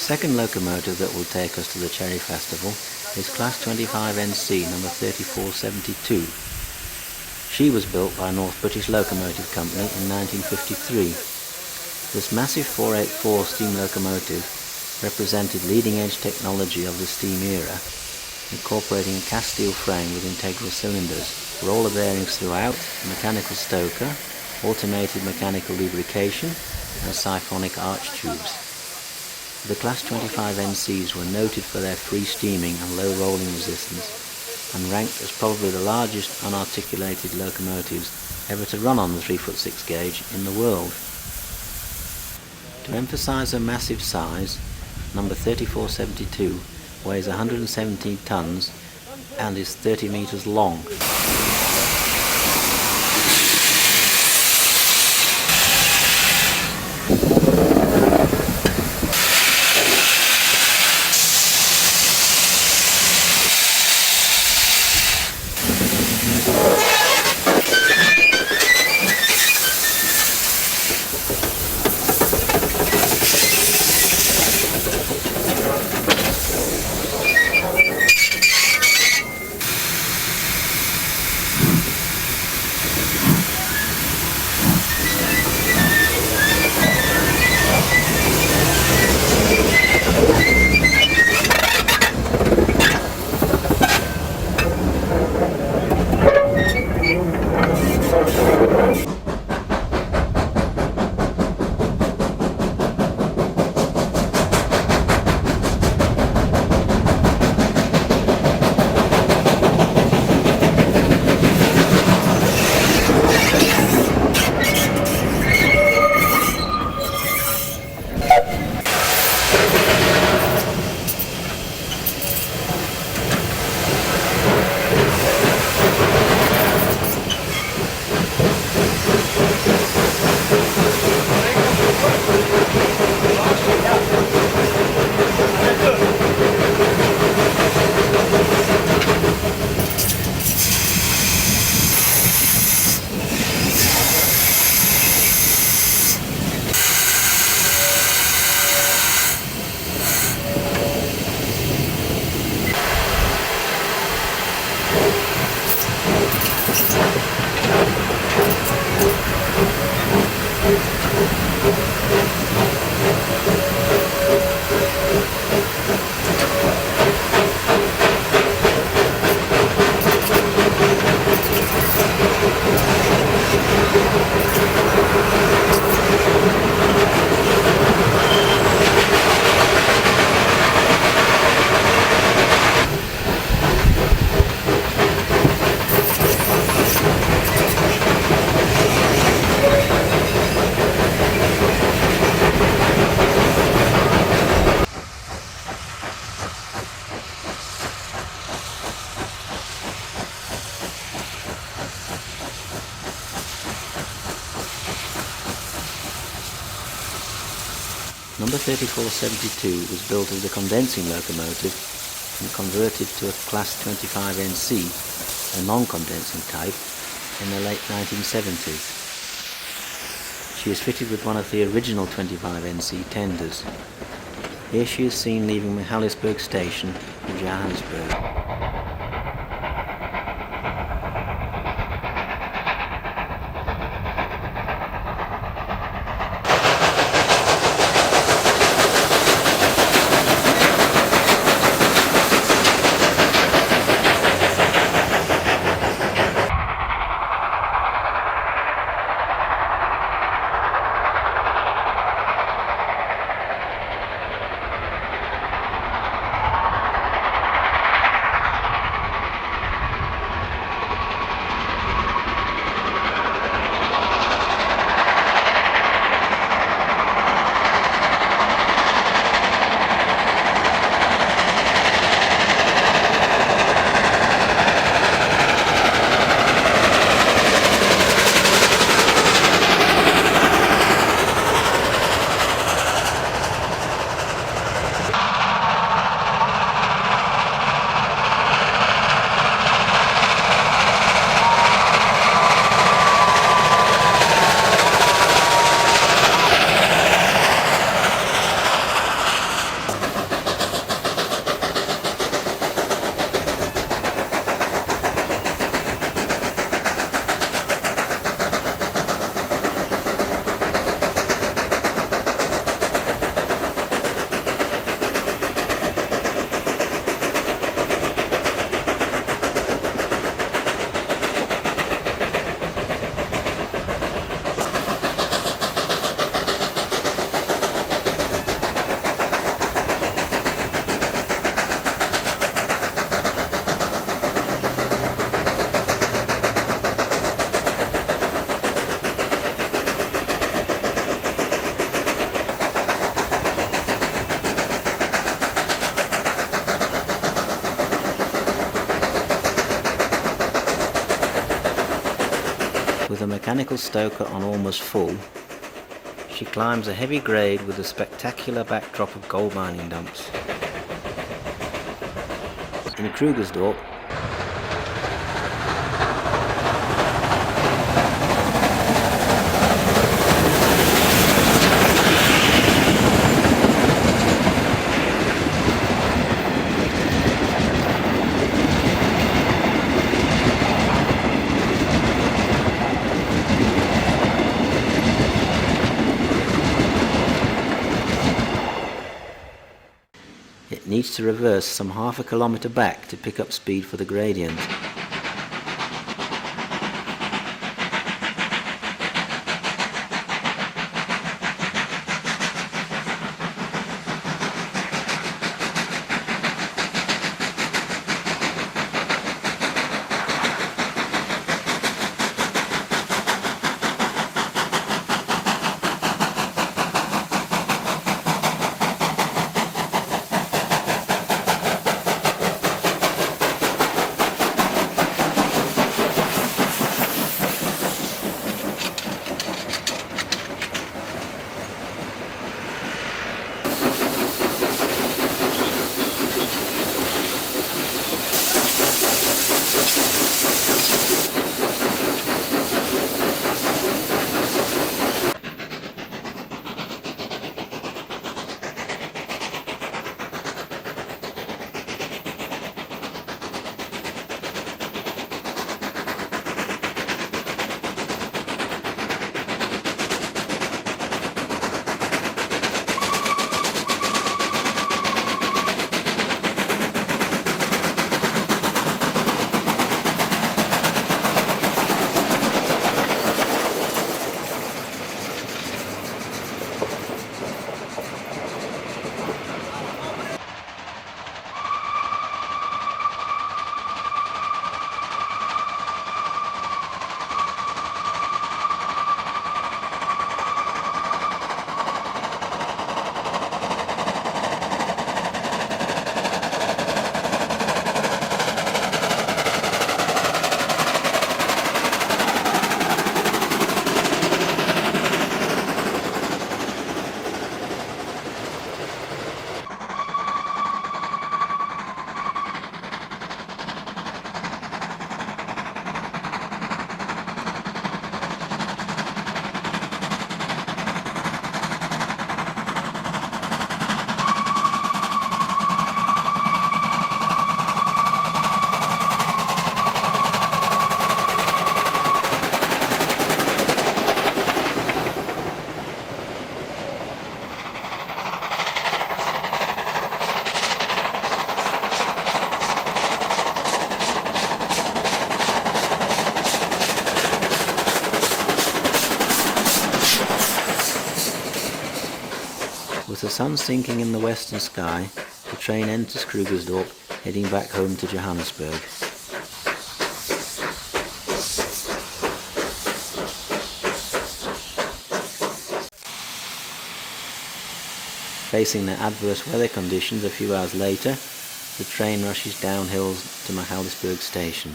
second locomotive that will take us to the Cherry Festival is Class 25NC number 3472. She was built by North British Locomotive Company in 1953. This massive 484 steam locomotive represented leading-edge technology of the steam era, incorporating a cast steel frame with integral cylinders, roller bearings throughout, a mechanical stoker, automated mechanical lubrication, and siphonic arch tubes. The Class 25NCs were noted for their free steaming and low rolling resistance, and ranked as probably the largest unarticulated locomotives ever to run on the 3'6" gauge in the world. To emphasise her massive size, number 3472 weighs 117 tons and is 30 metres long. Number 3472 was built as a condensing locomotive and converted to a Class 25NC, a non-condensing type, in the late 1970s. She is fitted with one of the original 25NC tenders. Here she is seen leaving Michaelisburg Station in Johannesburg. With a mechanical stoker on almost full, she climbs a heavy grade with a spectacular backdrop of gold mining dumps. In Krugersdorp, it needs to reverse some half a kilometre back to pick up speed for the gradient. With the sun sinking in the western sky, the train enters Krugersdorp, heading back home to Johannesburg. Facing the adverse weather conditions a few hours later, the train rushes down hills to Mahalisburg station.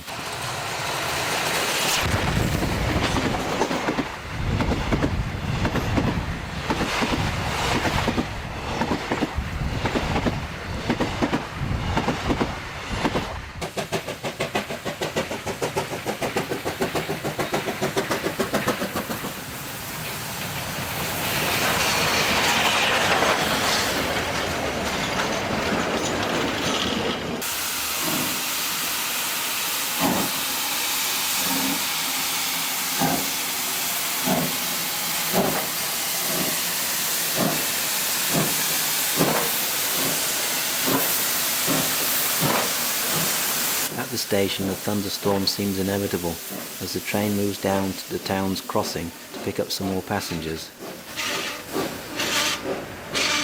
At the station, the thunderstorm seems inevitable as the train moves down to the town's crossing to pick up some more passengers.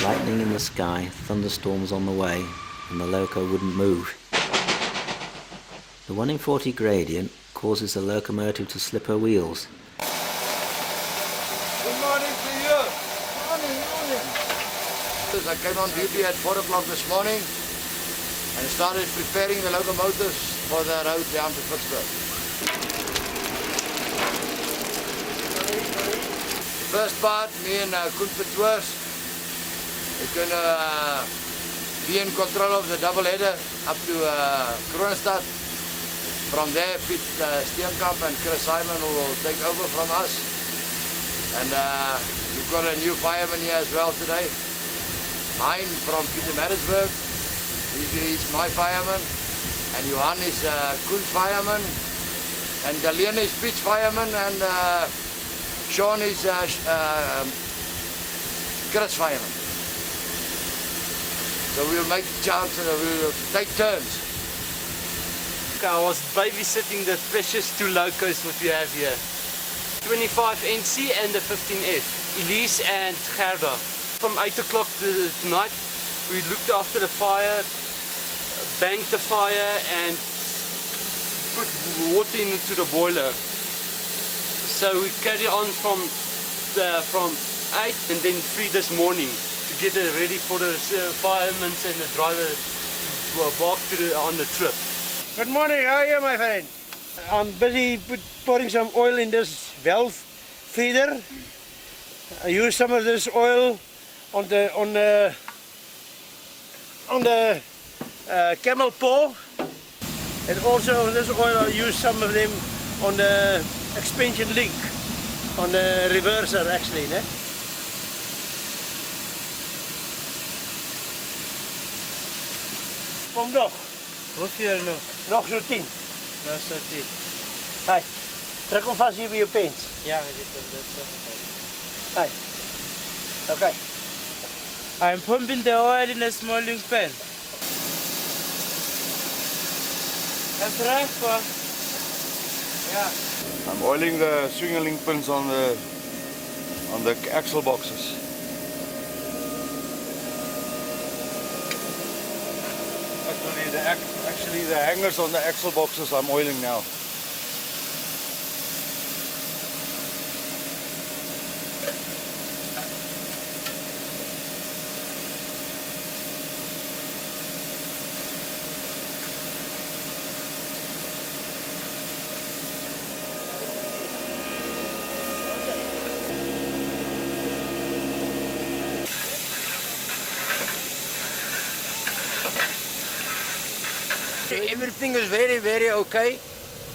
Lightning in the sky, thunderstorms on the way, and the loco wouldn't move. The 1 in 40 gradient causes the locomotive to slip her wheels. Good morning to you. Morning. I came on duty at 4 o'clock this morning and started preparing the locomotives for the road down to Pittsburgh. The first part, me and Koen Vertoers, we can be in control of the double header up to Kroonstad. From there, Piet Steenkool and Chris Simon will take over from us. And we've got a new fireman here as well today. Mine from Pietermaritzburg. He's my fireman. And Johan is Koen's fireman. And Dalian is Piet's fireman. And Sean is Chris fireman. So we'll make a chance and we'll take turns. I was babysitting the precious two locos what we have here. 25 NC and the 15F. Elise and Gerda. From 8 o'clock tonight, we looked after the fire, banked the fire and put water into the boiler. So we carry on from 8 and then 3 this morning to get it ready for the firemen and the driver to embark on the trip. Good morning, how are you, my friend? I'm busy pouring some oil in this valve feeder. I use some of this oil on the camel paw, and also this oil I use some of them on the expansion link, on the reverser actually. Ne? Kom nog. Hoeveel nog? Nog zo 10. Nou, zo 10. Hi. Trek hem vast hier bij je pens. Ja, dit is Hi. Okay. I'm pumping the oil in a small ink pan. That's right, Papa. Yeah. I'm oiling the swinging link pins on the axle boxes. Actually the hangers on the axle boxes I'm oiling now. Everything is very, very okay.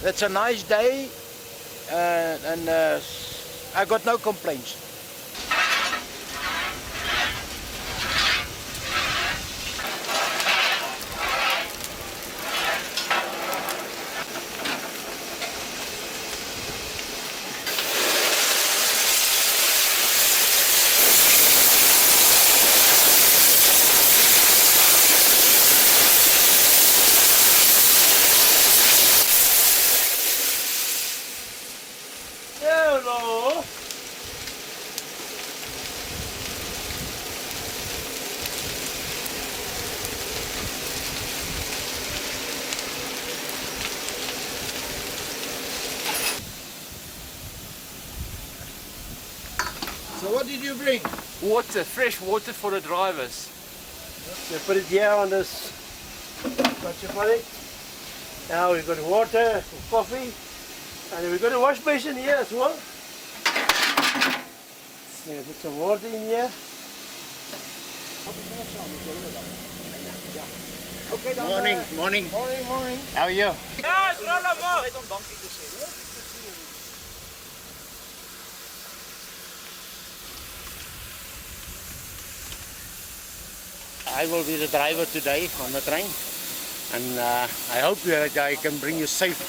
It's a nice day and I got no complaints. Hello. So what did you bring? Water, fresh water for the drivers. You put it here on this. What you put it? Now we've got water, coffee, and we've got a wash basin here as well. Yeah, put some water in here. Morning, morning. Morning, morning. How are you? I will be the driver today on the train, and I hope that I can bring you safe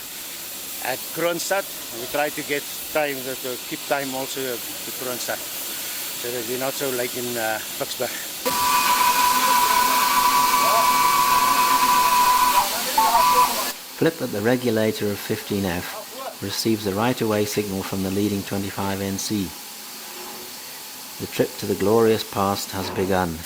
at Kroonstad. We try to get time to keep time also to Kroonstad, so that we're not so late in Vicksburg. Flip at the regulator of 15F receives a right-of-way signal from the leading 25NC. The trip to the glorious past has begun.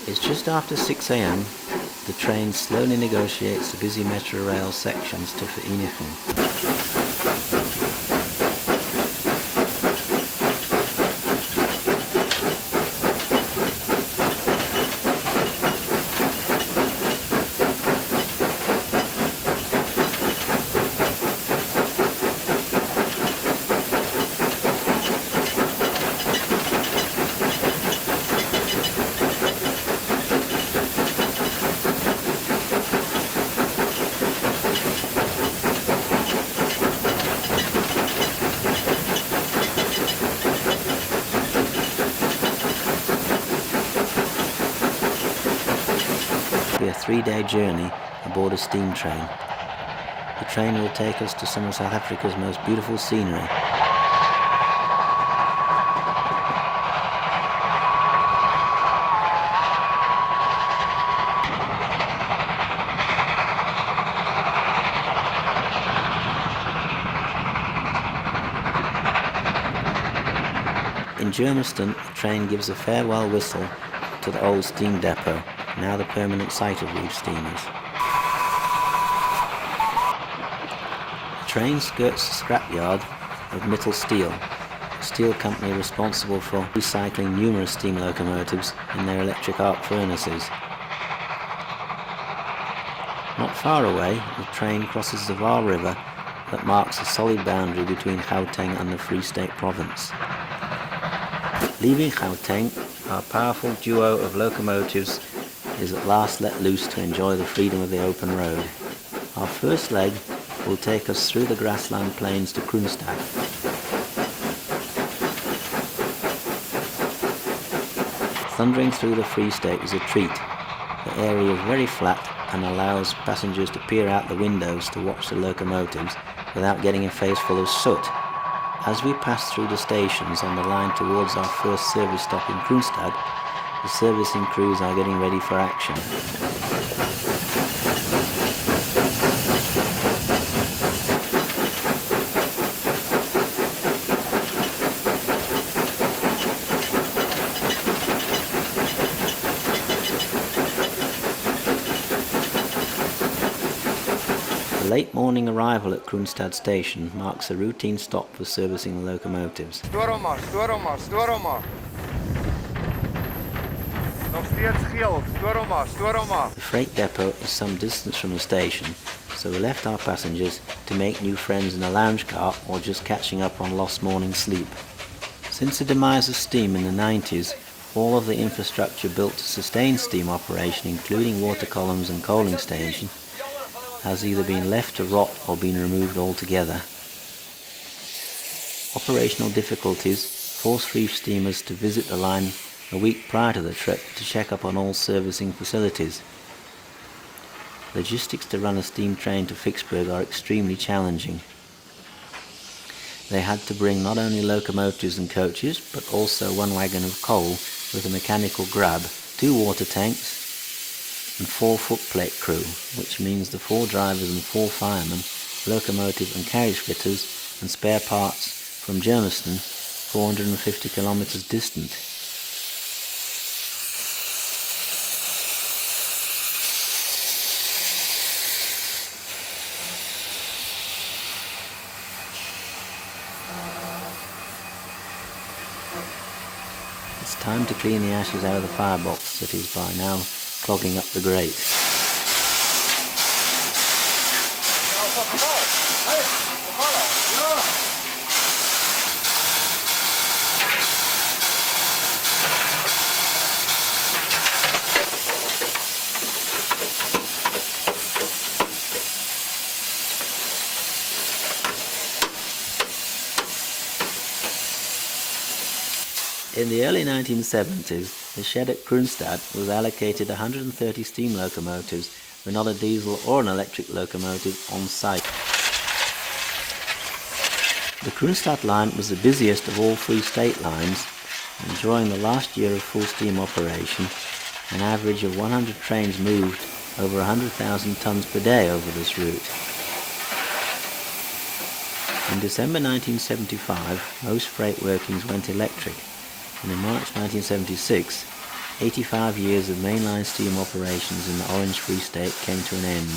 It's just after 6 AM. The train slowly negotiates the busy metro rail sections to Verenigen. 3-day journey aboard a steam train. The train will take us to some of South Africa's most beautiful scenery. In Germiston, the train gives a farewell whistle to the old steam depot, now the permanent site of Reef steamers. The train skirts the scrapyard of Mittel Steel, a steel company responsible for recycling numerous steam locomotives in their electric arc furnaces. Not far away, the train crosses the Vaal River that marks a solid boundary between Gauteng and the Free State province. Leaving Gauteng, our powerful duo of locomotives is at last let loose to enjoy the freedom of the open road. Our first leg will take us through the grassland plains to Kroonstad. Thundering through the Free State is a treat. The area is very flat and allows passengers to peer out the windows to watch the locomotives without getting a face full of soot. As we pass through the stations on the line towards our first service stop in Kroonstad, the servicing crews are getting ready for action. The late morning arrival at Kroonstad station marks a routine stop for servicing the locomotives. Stoor hom maar. Nog steeds geel. Stoor hom maar. The freight depot is some distance from the station, so we left our passengers to make new friends in a lounge car or just catching up on lost morning sleep. Since the demise of steam in the 90s, all of the infrastructure built to sustain steam operation, including water columns and coaling station, has either been left to rot or been removed altogether. Operational difficulties forced Reef steamers to visit the line a week prior to the trip to check up on all servicing facilities. Logistics to run a steam train to Vicksburg are extremely challenging. They had to bring not only locomotives and coaches, but also one wagon of coal with a mechanical grab, 2 water tanks, and 4 footplate crew, which means the 4 drivers and 4 firemen, locomotive and carriage fitters, and spare parts from Germiston, 450 kilometers distant. It's time to clean the ashes out of the firebox that is by now clogging up the grate. In the early 1970s, the shed at Kroonstad was allocated 130 steam locomotives with not a diesel or an electric locomotive on site. The Kroonstad line was the busiest of all Free State lines, and during the last year of full steam operation, an average of 100 trains moved over 100,000 tons per day over this route. In December 1975, most freight workings went electric, and in March 1976, 85 years of mainline steam operations in the Orange Free State came to an end.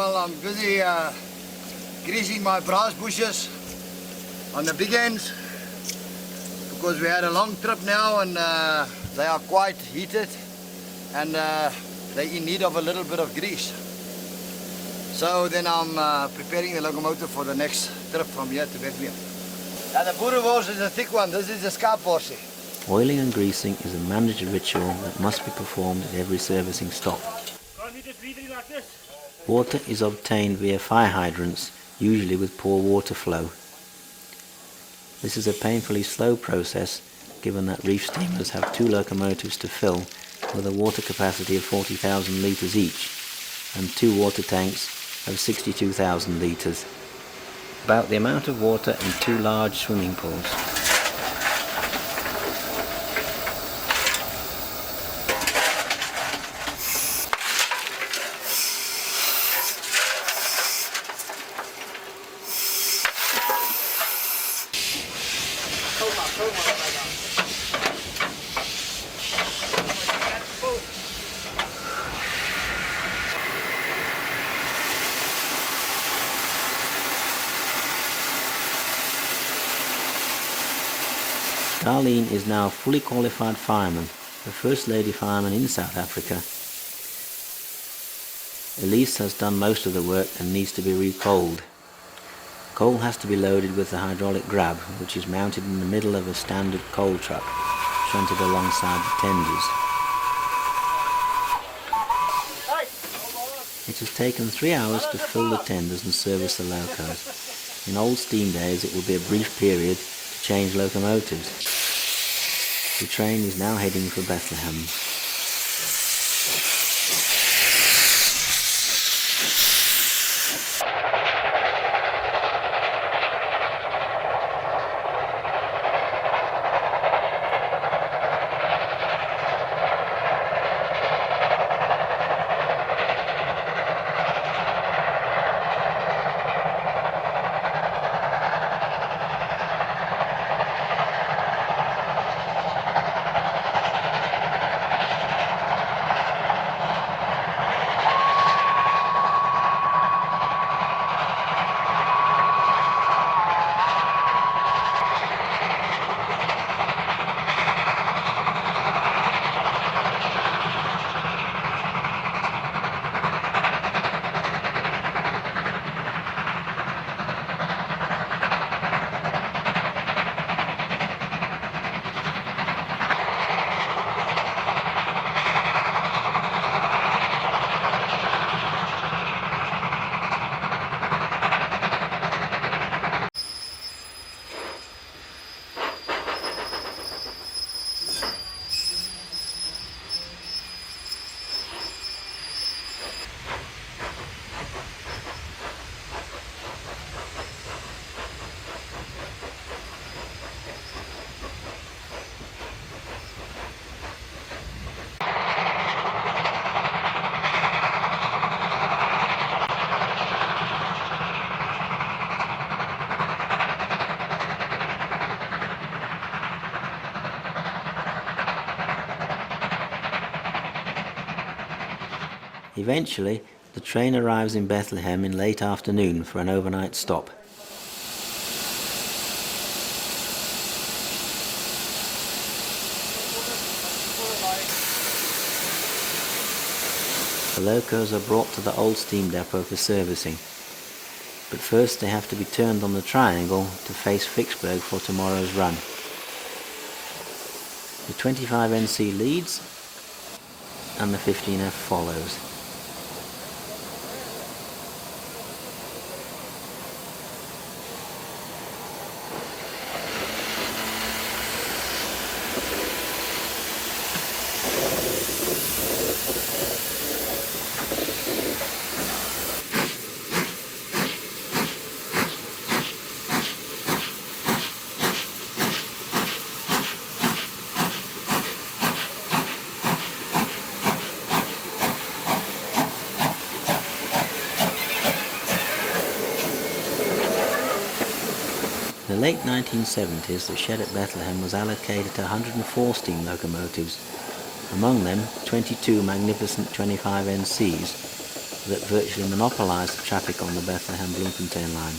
Well, I'm busy greasing my brass bushes on the big ends because we had a long trip now and they are quite heated and they're in need of a little bit of grease. So then I'm preparing the locomotive for the next trip from here to Bethlehem. Now the boerewors is a thick one, this is the skaapworsie. Oiling and greasing is a mandatory ritual that must be performed at every servicing stop. Water is obtained via fire hydrants, usually with poor water flow. This is a painfully slow process, given that reef steamers have 2 locomotives to fill with a water capacity of 40,000 litres each and 2 water tanks of 62,000 litres. About the amount of water in 2 large swimming pools. Darlene is now a fully qualified fireman, the First Lady fireman in South Africa. Elise has done most of the work and needs to be recoaled. Coal has to be loaded with the hydraulic grab, which is mounted in the middle of a standard coal truck, shunted alongside the tenders. It has taken 3 hours to fill the tenders and service the locos. In old steam days it would be a brief period to change locomotives. The train is now heading for Bethlehem. Eventually, the train arrives in Bethlehem in late afternoon for an overnight stop. The locos are brought to the old steam depot for servicing, but first they have to be turned on the triangle to face Vicksburg for tomorrow's run. The 25NC leads and the 15F follows. In the late 1970s, the shed at Bethlehem was allocated to 104 steam locomotives, among them 22 magnificent 25NCs, that virtually monopolised the traffic on the Bethlehem-Bloemfontein line.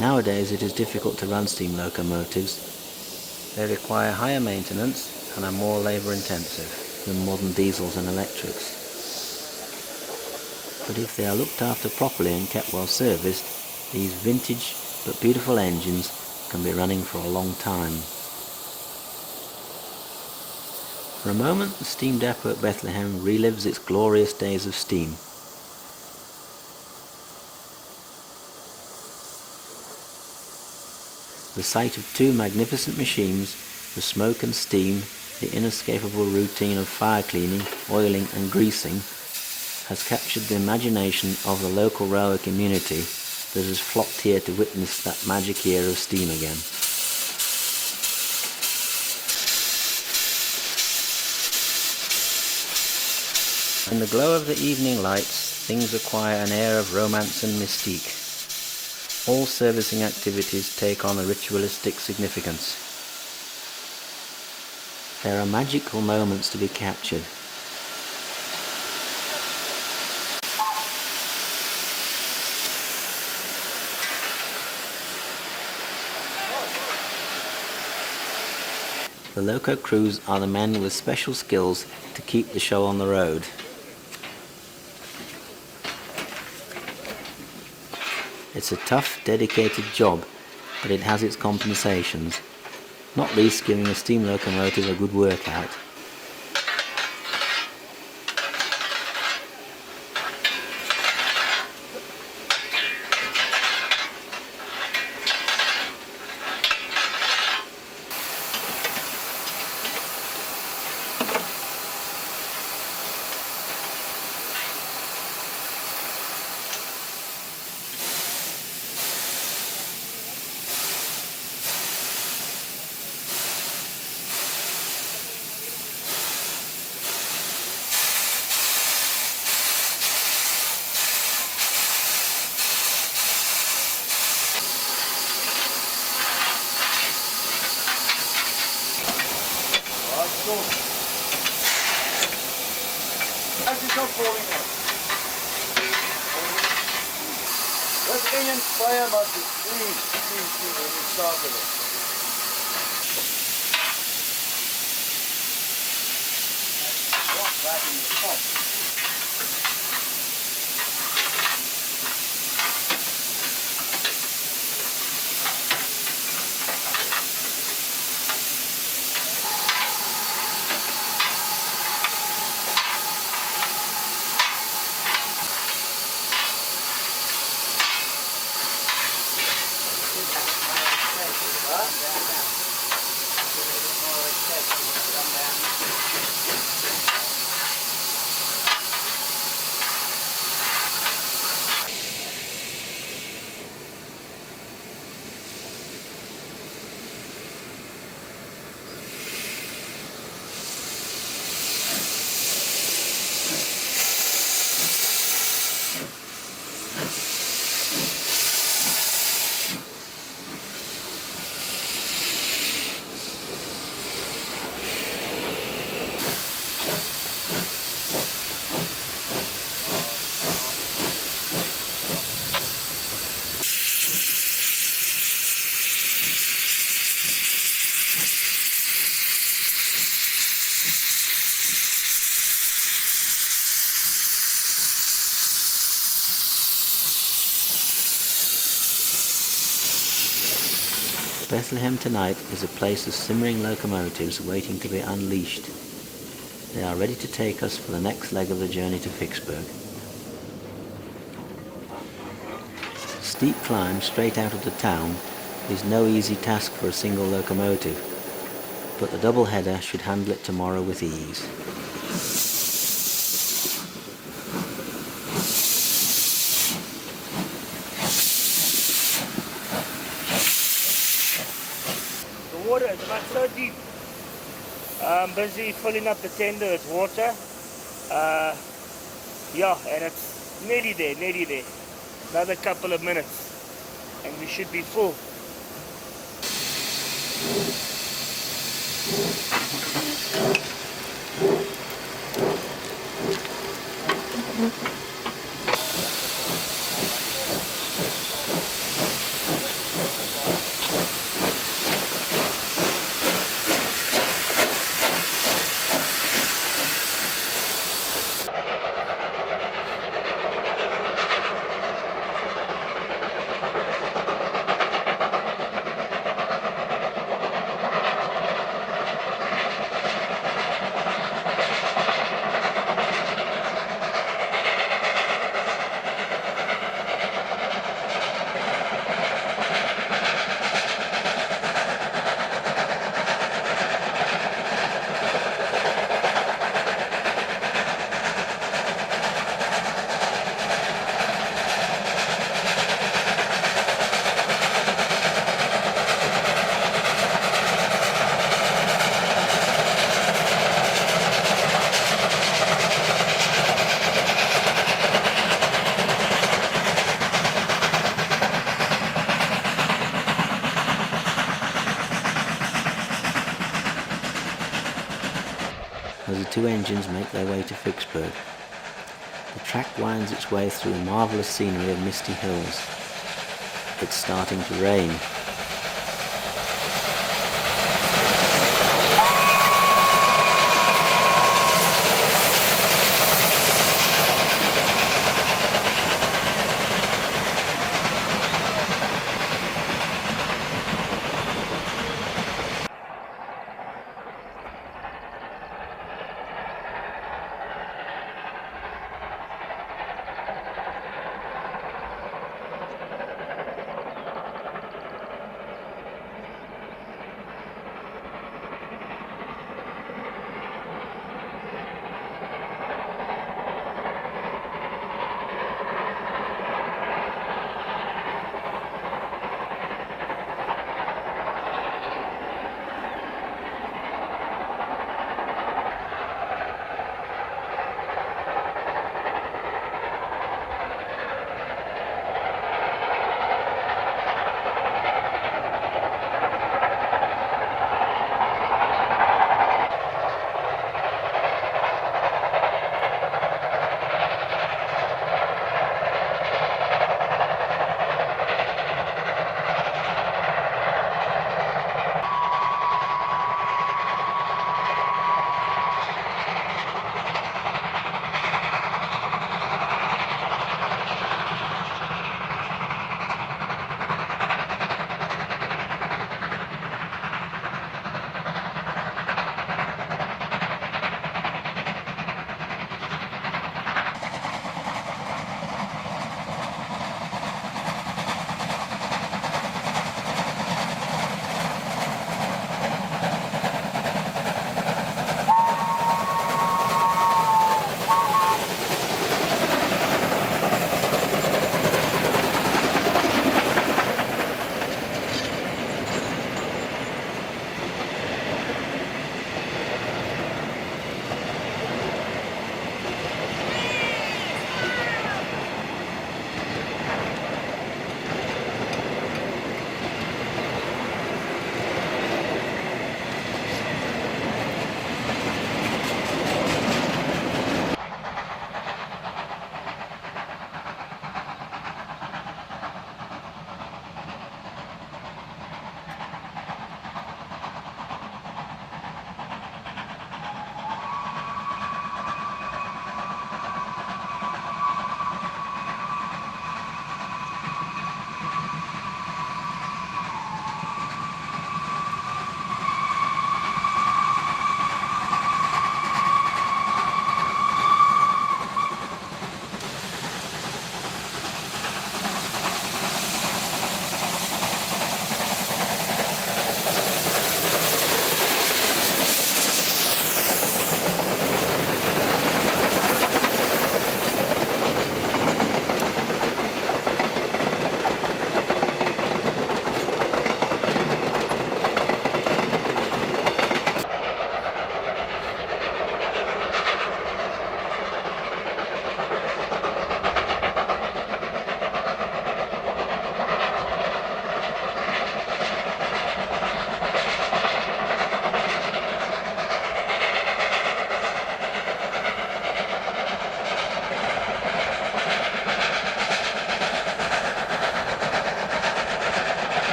Nowadays it is difficult to run steam locomotives. They require higher maintenance and are more labour intensive than modern diesels and electrics. But if they are looked after properly and kept well serviced, these vintage but beautiful engines can be running for a long time. For a moment, the steam depot at Bethlehem relives its glorious days of steam. The sight of two magnificent machines, the smoke and steam, the inescapable routine of fire cleaning, oiling and greasing, has captured the imagination of the local railway community that has flocked here to witness that magic era of steam again. In the glow of the evening lights, things acquire an air of romance and mystique. All servicing activities take on a ritualistic significance. There are magical moments to be captured. The loco crews are the men with special skills to keep the show on the road. It's a tough, dedicated job, but it has its compensations, not least giving a steam locomotive a good workout. As it's not falling out. This engine fire must be clean when you start with it. Walk back in the pump. Bethlehem tonight is a place of simmering locomotives waiting to be unleashed. They are ready to take us for the next leg of the journey to Vicksburg. Steep climb straight out of the town is no easy task for a single locomotive, but the double header should handle it tomorrow with ease. Water, it's not so deep. I'm busy filling up the tender with water. Yeah, and it's nearly there. Another couple of minutes and we should be full. As the two engines make their way to Vicksburg, the track winds its way through marvellous scenery of misty hills. It's starting to rain.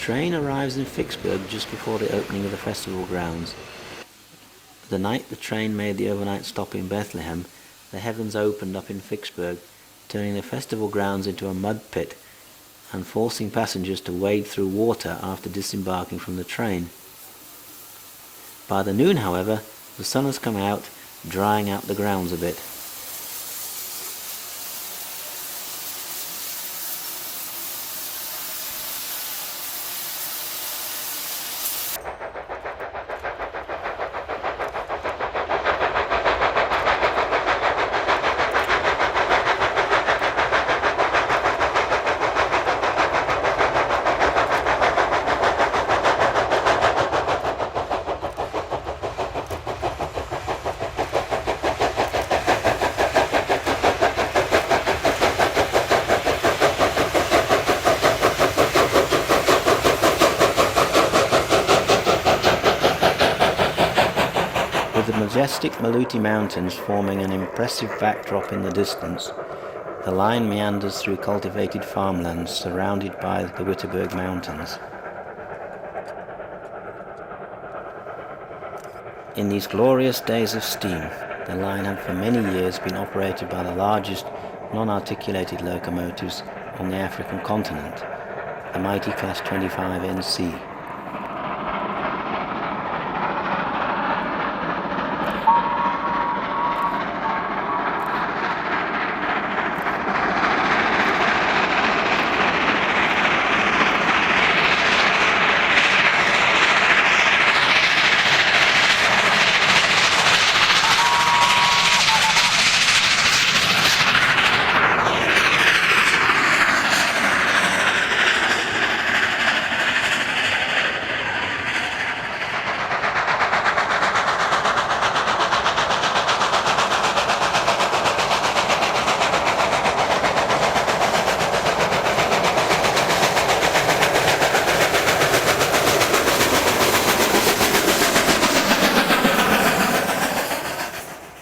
train arrives in Vicksburg just before the opening of the festival grounds. The night the train made the overnight stop in Bethlehem, the heavens opened up in Vicksburg, turning the festival grounds into a mud pit and forcing passengers to wade through water after disembarking from the train. By the noon, however, the sun has come out, drying out the grounds a bit. With the majestic Maluti Mountains forming an impressive backdrop in the distance, the line meanders through cultivated farmlands surrounded by the Wittenberg Mountains. In these glorious days of steam, the line had for many years been operated by the largest non-articulated locomotives on the African continent, the mighty Class 25 NC.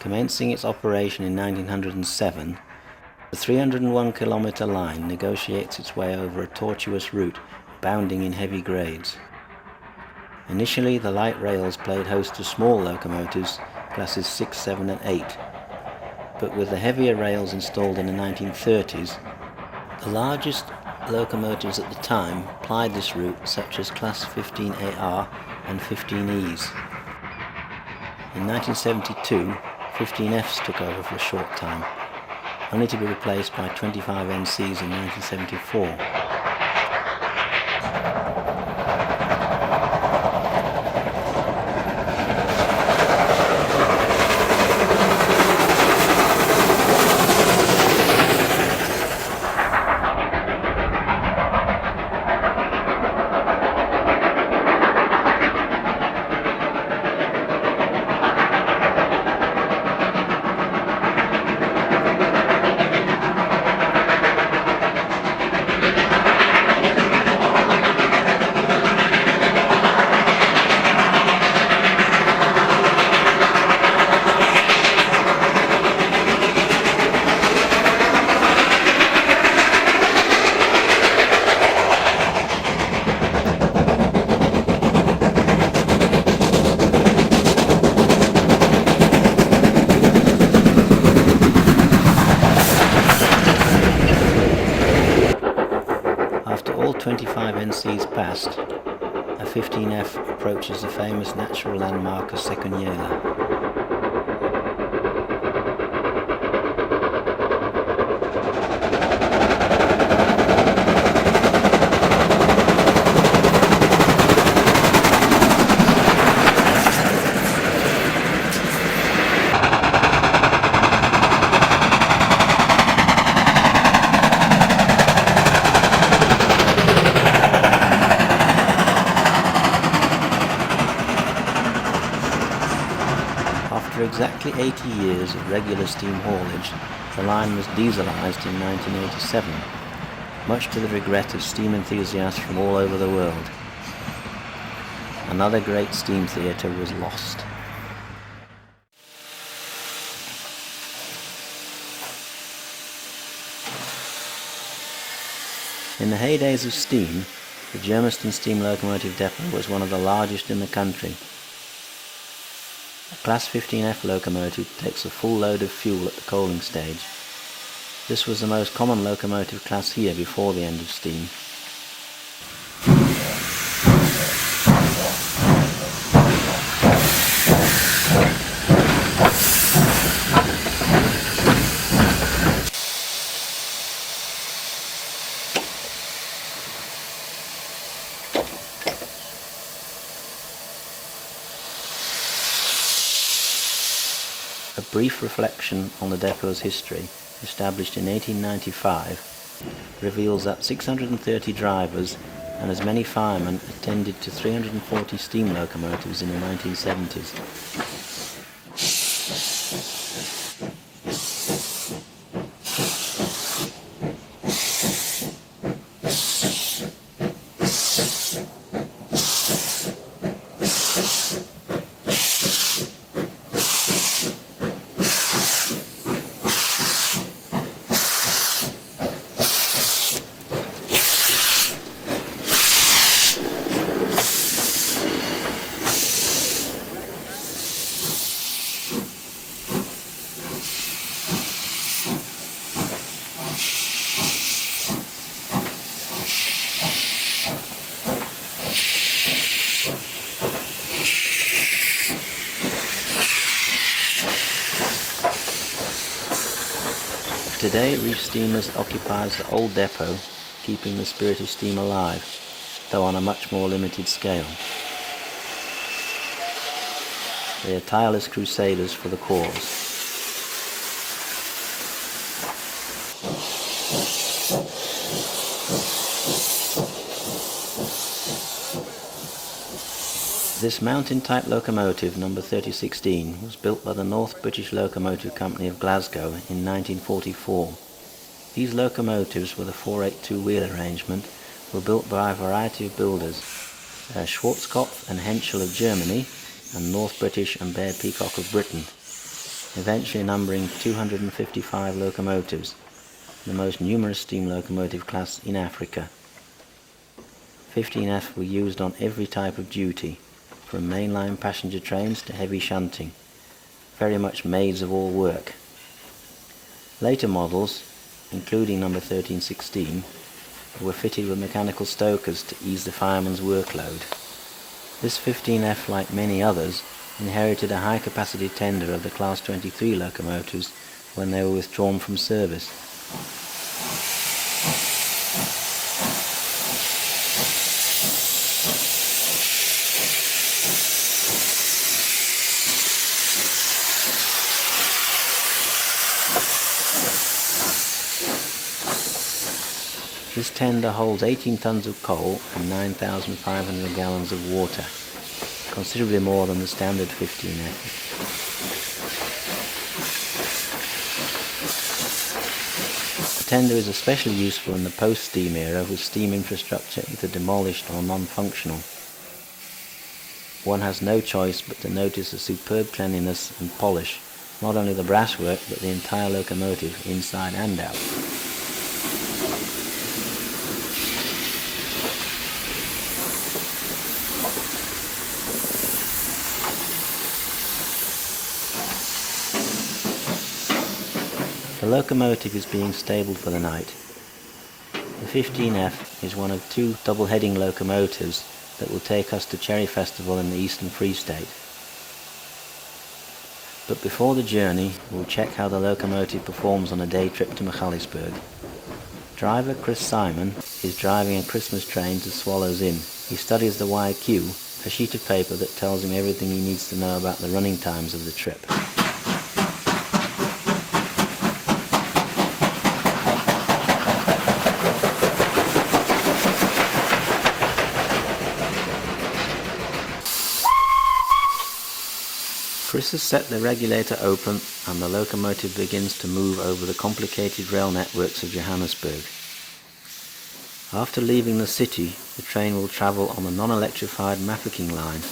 Commencing its operation in 1907, the 301-kilometre line negotiates its way over a tortuous route bounding in heavy grades. Initially, the light rails played host to small locomotives, classes 6, 7 and 8, but with the heavier rails installed in the 1930s, the largest locomotives at the time plied this route, such as Class 15AR and 15Es. In 1972, 15Fs took over for a short time, only to be replaced by 25 NCs in 1974. After all 25 NCs passed, a 15F approaches the famous natural landmark of Secunjela. After exactly 80 years of regular steam haulage, the line was dieselized in 1987, much to the regret of steam enthusiasts from all over the world. Another great steam theatre was lost. In the heydays of steam, The Germiston steam locomotive depot was one of the largest in the country. A Class 15F locomotive takes a full load of fuel at the coaling stage. This was the most common locomotive class here before the end of steam. A brief reflection on the depot's history, established in 1895, reveals that 630 drivers and as many firemen attended to 340 steam locomotives in the 1970s. Today, Reef Steamers occupies the old depot, keeping the spirit of steam alive, though on a much more limited scale. They are tireless crusaders for the cause. This mountain-type locomotive, number 3016, was built by the North British Locomotive Company of Glasgow in 1944. These locomotives, with a 482 wheel arrangement, were built by a variety of builders, Schwarzkopf and Henschel of Germany, and North British and Bear Peacock of Britain, eventually numbering 255 locomotives, the most numerous steam locomotive class in Africa. 15F were used on every type of duty, from mainline passenger trains to heavy shunting, very much maids of all work. Later models, including number 1316, were fitted with mechanical stokers to ease the fireman's workload. This 15F, like many others, inherited a high-capacity tender of the Class 23 locomotives when they were withdrawn from service. This tender holds 18 tons of coal and 9,500 gallons of water, considerably more than the standard 15F. The tender is especially useful in the post-steam era, with steam infrastructure either demolished or non-functional. One has no choice but to notice the superb cleanliness and polish, not only the brasswork but the entire locomotive inside and out. The locomotive is being stabled for the night. The 15F is one of two double-heading locomotives that will take us to Cherry Festival in the Eastern Free State. But before the journey, we'll check how the locomotive performs on a day trip to Michalisburg. Driver Chris Simon is driving a Christmas train to Swallows Inn. He studies the YQ, a sheet of paper that tells him everything he needs to know about the running times of the trip. Chris has set the regulator open and the locomotive begins to move over the complicated rail networks of Johannesburg. After leaving the city, the train will travel on the non-electrified Mafeking line.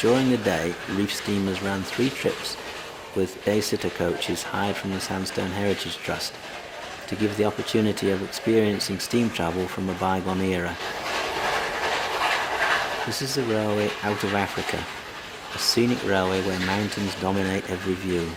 During the day, reef steamers ran 3 trips with day-sitter coaches hired from the Sandstone Heritage Trust to give the opportunity of experiencing steam travel from a bygone era. This is the railway out of Africa, a scenic railway where mountains dominate every view.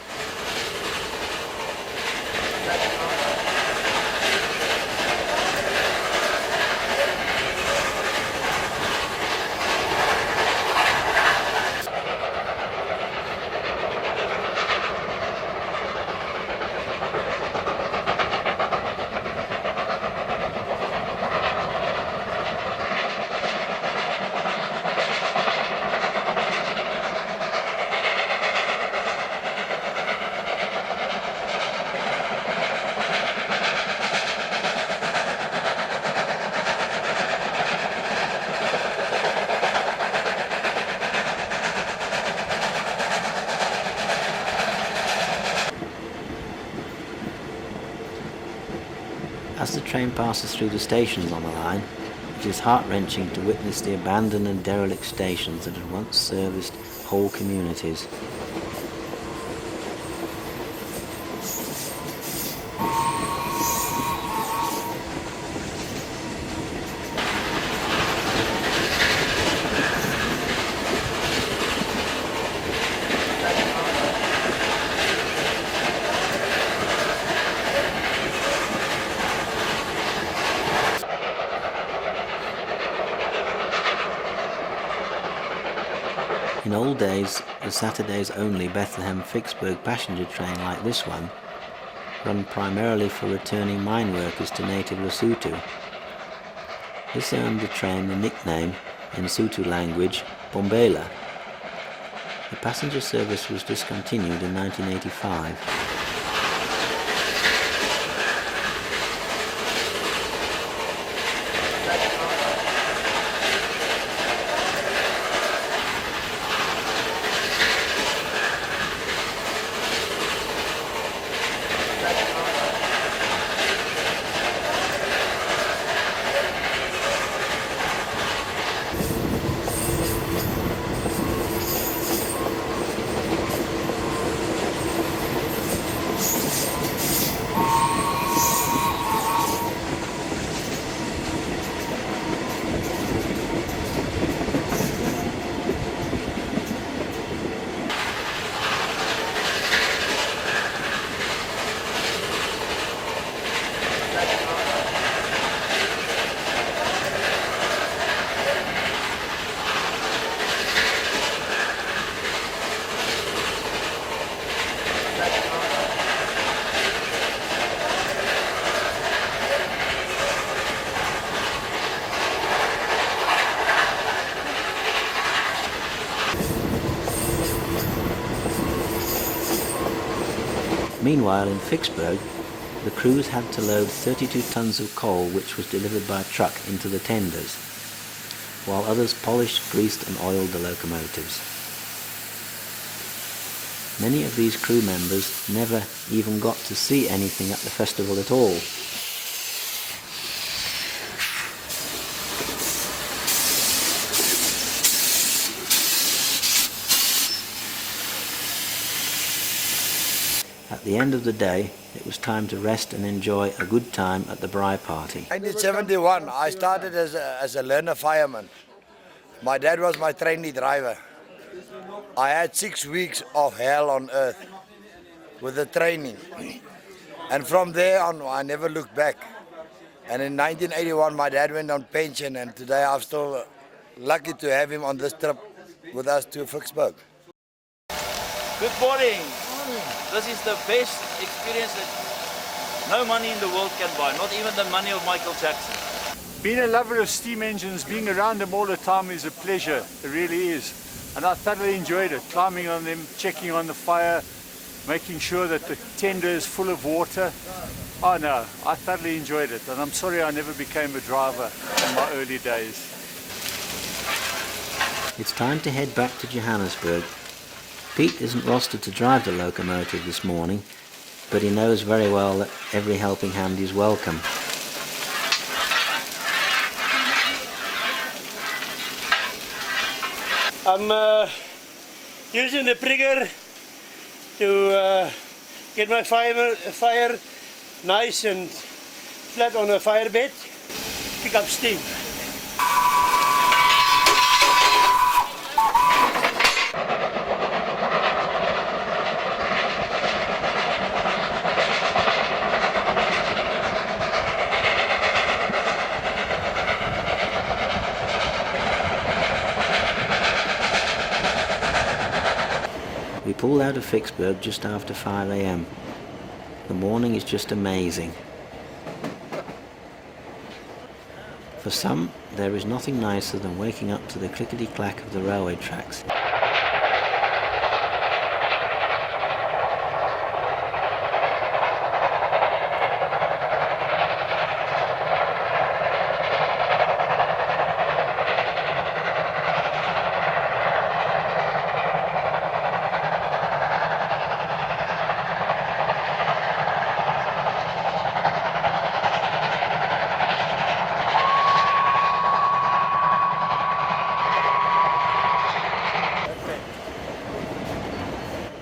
As the train passes through the stations on the line, it is heart-wrenching to witness the abandoned and derelict stations that had once serviced whole communities. In old days, the Saturdays only Bethlehem-Vicksburg passenger train like this one, run primarily for returning mine workers to native Lesotho. This earned the train the nickname, in Sotho language, Bombela. The passenger service was discontinued in 1985. Meanwhile, in Vicksburg, the crews had to load 32 tons of coal which was delivered by truck into the tenders, while others polished, greased and oiled the locomotives. Many of these crew members never even got to see anything at the festival at all. At the end of the day, it was time to rest and enjoy a good time at the braai party. 1971, I started as a learner fireman. My dad was my trainee driver. I had 6 weeks of hell on earth with the training. And from there on, I never looked back. And in 1981, my dad went on pension, and today I'm still lucky to have him on this trip with us to Vicksburg. Good morning. This is the best experience that no money in the world can buy, not even the money of Michael Jackson. Being a lover of steam engines, being around them all the time is a pleasure, it really is. And I thoroughly enjoyed it, climbing on them, checking on the fire, making sure that the tender is full of water. Oh no, I thoroughly enjoyed it, and I'm sorry I never became a driver in my early days. It's time to head back to Johannesburg. Pete isn't rostered to drive the locomotive this morning, but he knows very well that every helping hand is welcome. I'm using the trigger to get my fire nice and flat on a fire bed, pick up steam. We pulled out of Vicksburg just after 5 a.m. The morning is just amazing. For some, there is nothing nicer than waking up to the clickety-clack of the railway tracks.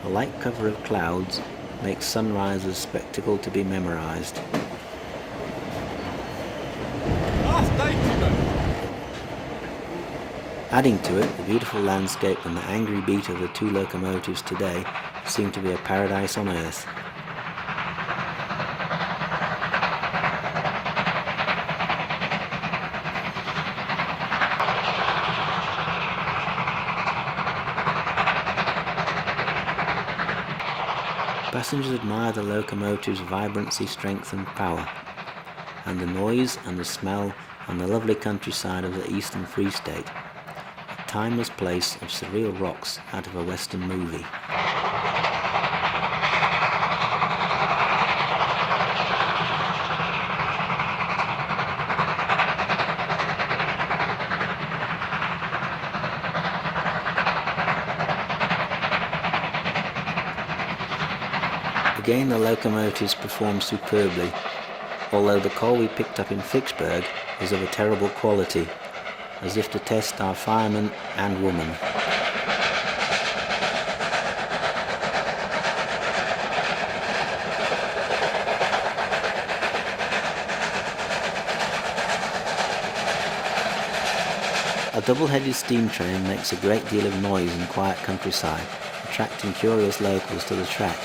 A light cover of clouds makes sunrise's spectacle to be memorized. Adding to it, the beautiful landscape and the angry beat of the two locomotives today seem to be a paradise on earth. Passengers admire the locomotive's vibrancy, strength and power, and the noise and the smell and the lovely countryside of the Eastern Free State, a timeless place of surreal rocks out of a Western movie. Again, the locomotives perform superbly, although the coal we picked up in Vicksburg is of a terrible quality, as if to test our firemen and women. A double-headed steam train makes a great deal of noise in quiet countryside, attracting curious locals to the track.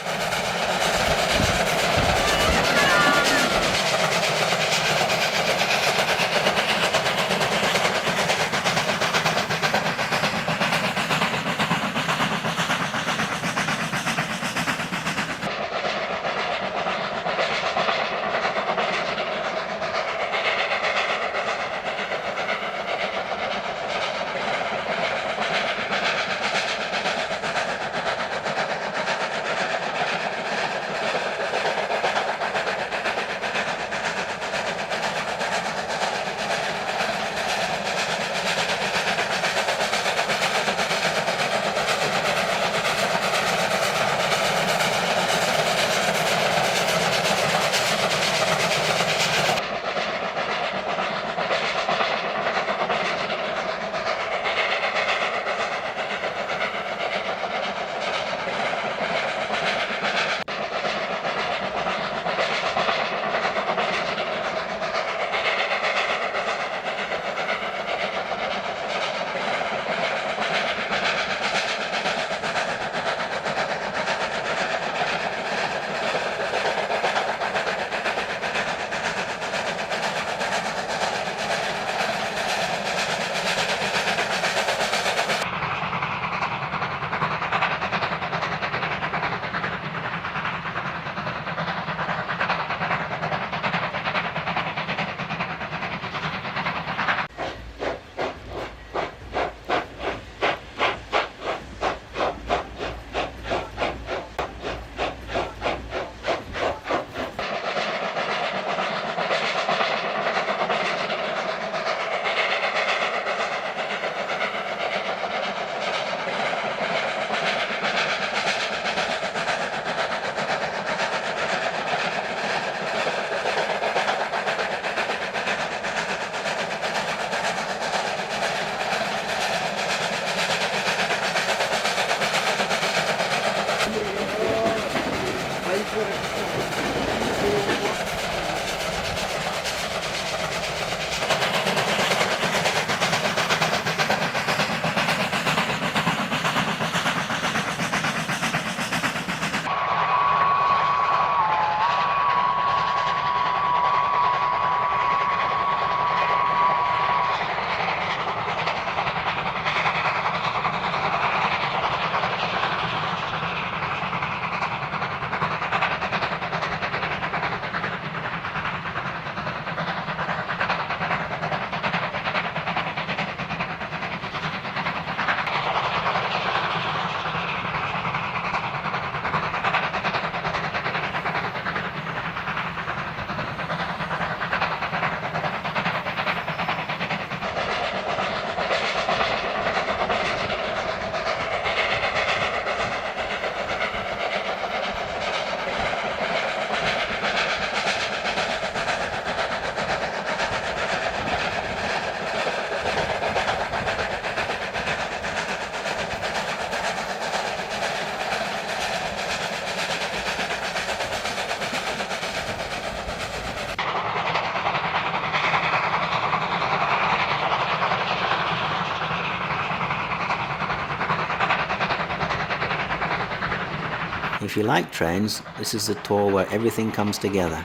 If you like trains, this is the tour where everything comes together.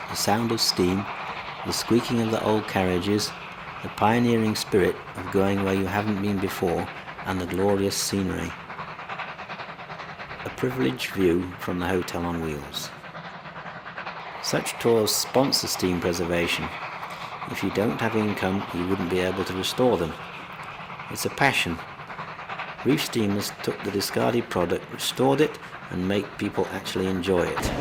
The sound of steam, the squeaking of the old carriages, the pioneering spirit of going where you haven't been before, and the glorious scenery. A privileged view from the Hotel on Wheels. Such tours sponsor steam preservation. If you don't have income, you wouldn't be able to restore them. It's a passion. Reef Steamers took the discarded product, restored it, and make people actually enjoy it.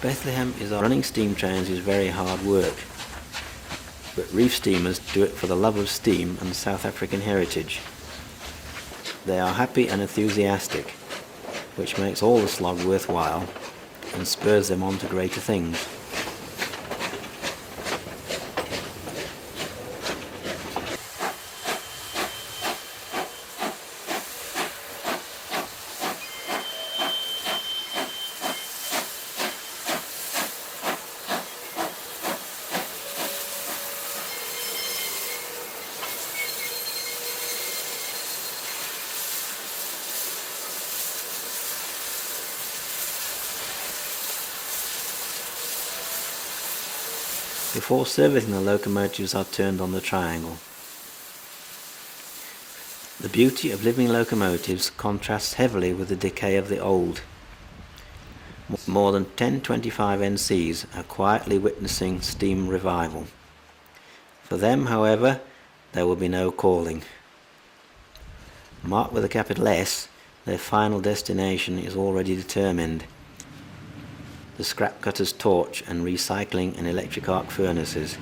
Bethlehem is running steam trains is very hard work, but Reef Steamers do it for the love of steam and South African heritage. They are happy and enthusiastic, which makes all the slog worthwhile and spurs them on to greater things. Before servicing, the locomotives are turned on the triangle. The beauty of living locomotives contrasts heavily with the decay of the old. More than 1025 NCs are quietly witnessing steam revival. For them, however, there will be no calling. Marked with a capital S, their final destination is already determined. The scrap cutter's torch and recycling and electric arc furnaces.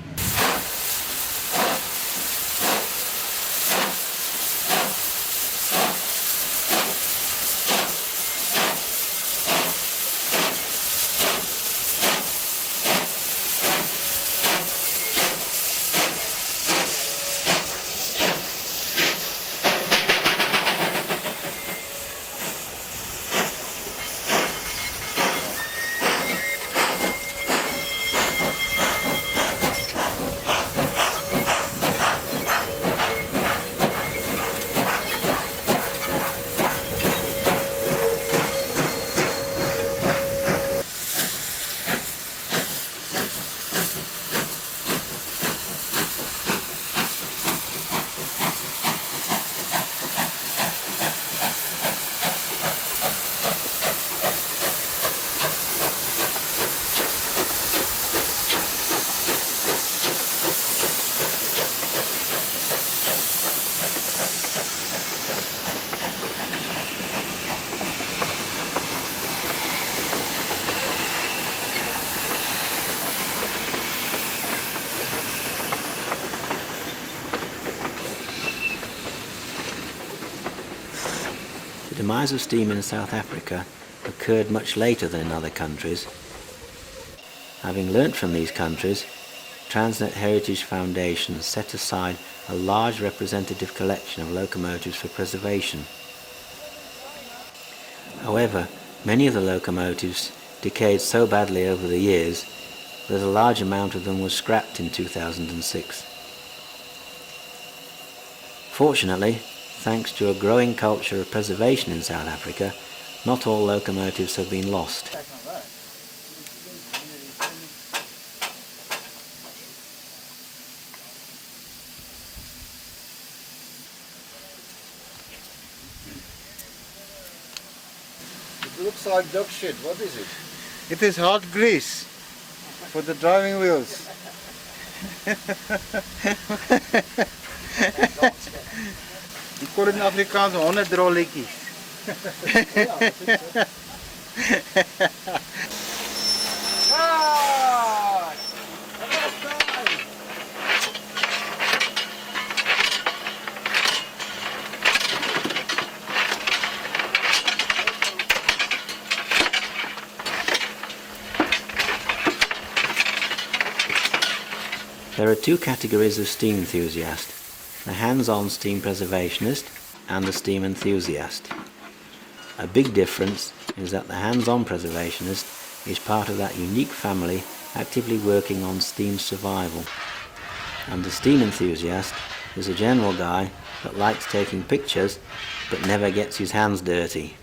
The demise of steam in South Africa occurred much later than in other countries. Having learnt from these countries, Transnet Heritage Foundation set aside a large representative collection of locomotives for preservation. However, many of the locomotives decayed so badly over the years that a large amount of them was scrapped in 2006. Fortunately, thanks to a growing culture of preservation in South Africa, not all locomotives have been lost. It looks like dog shit. What is it? It is hot grease for the driving wheels. Ik call it in Afrikaans honderdrolletjies. There are two categories of steam enthusiasts. the hands-on steam preservationist and the steam enthusiast. A big difference is that the hands-on preservationist is part of that unique family actively working on steam survival, and the steam enthusiast is a general guy that likes taking pictures but never gets his hands dirty.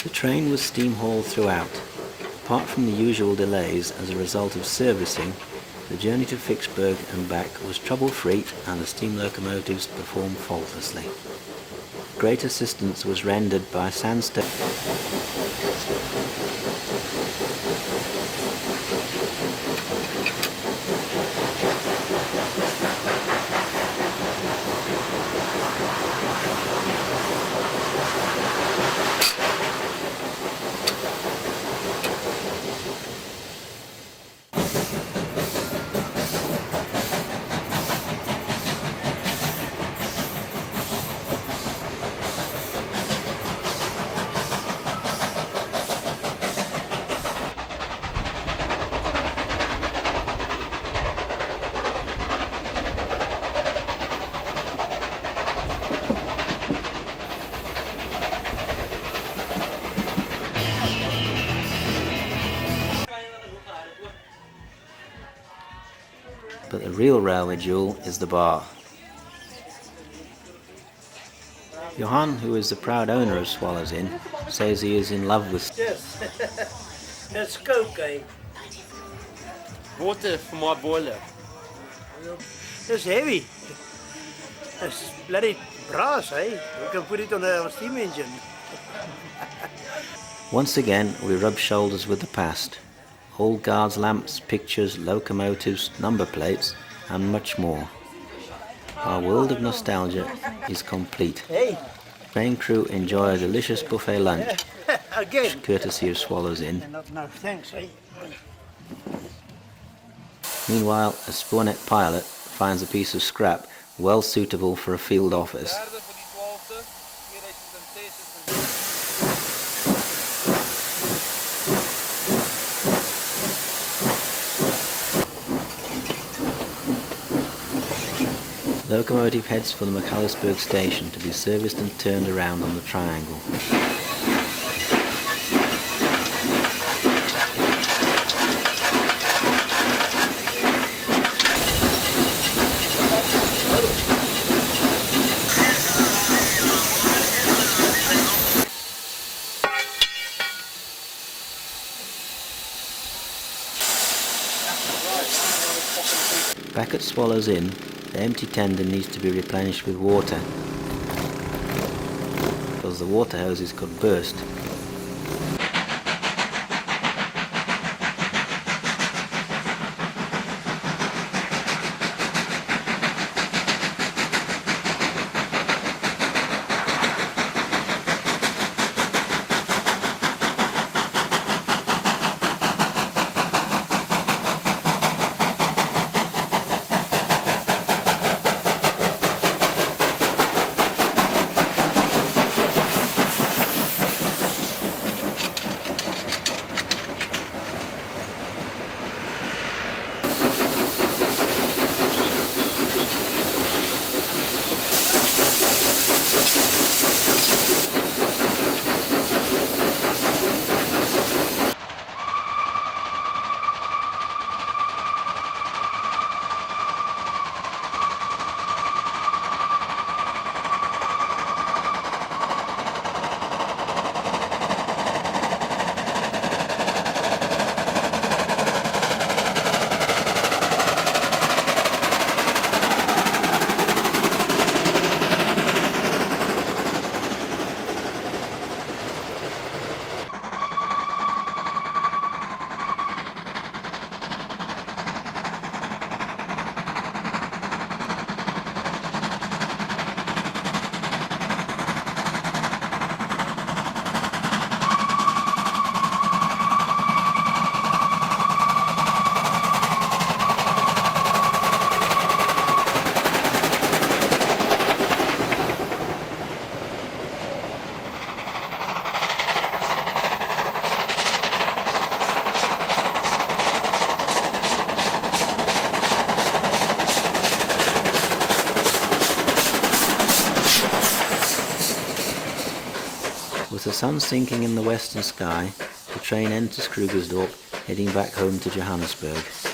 The train was steam hauled throughout. Apart from the usual delays as a result of servicing, the journey to Vicksburg and back was trouble-free and the steam locomotives performed faultlessly. Great assistance was rendered by sandstone. But the real railway jewel is the bar. Johan, who is the proud owner of Swallows Inn, says he is in love with... Yes, that's Coke, eh? Water for my boiler. It's heavy. It's bloody brass, eh? We can put it on a steam engine. Once again, we rub shoulders with the past. Old guards' lamps, pictures, locomotives, number plates, and much more. Our world of nostalgia is complete. Hey! Train crew enjoy a delicious buffet lunch, Again! courtesy of Swallows Inn. No, thanks, eh? Meanwhile, a Spornet pilot finds a piece of scrap well suitable for a field office. Locomotive heads for the McAllisburg station to be serviced and turned around on the triangle. Back at Swallows Inn, the empty tender needs to be replenished with water, because the water hoses could burst. With the sun sinking in the western sky, the train enters Krugersdorp, heading back home to Johannesburg.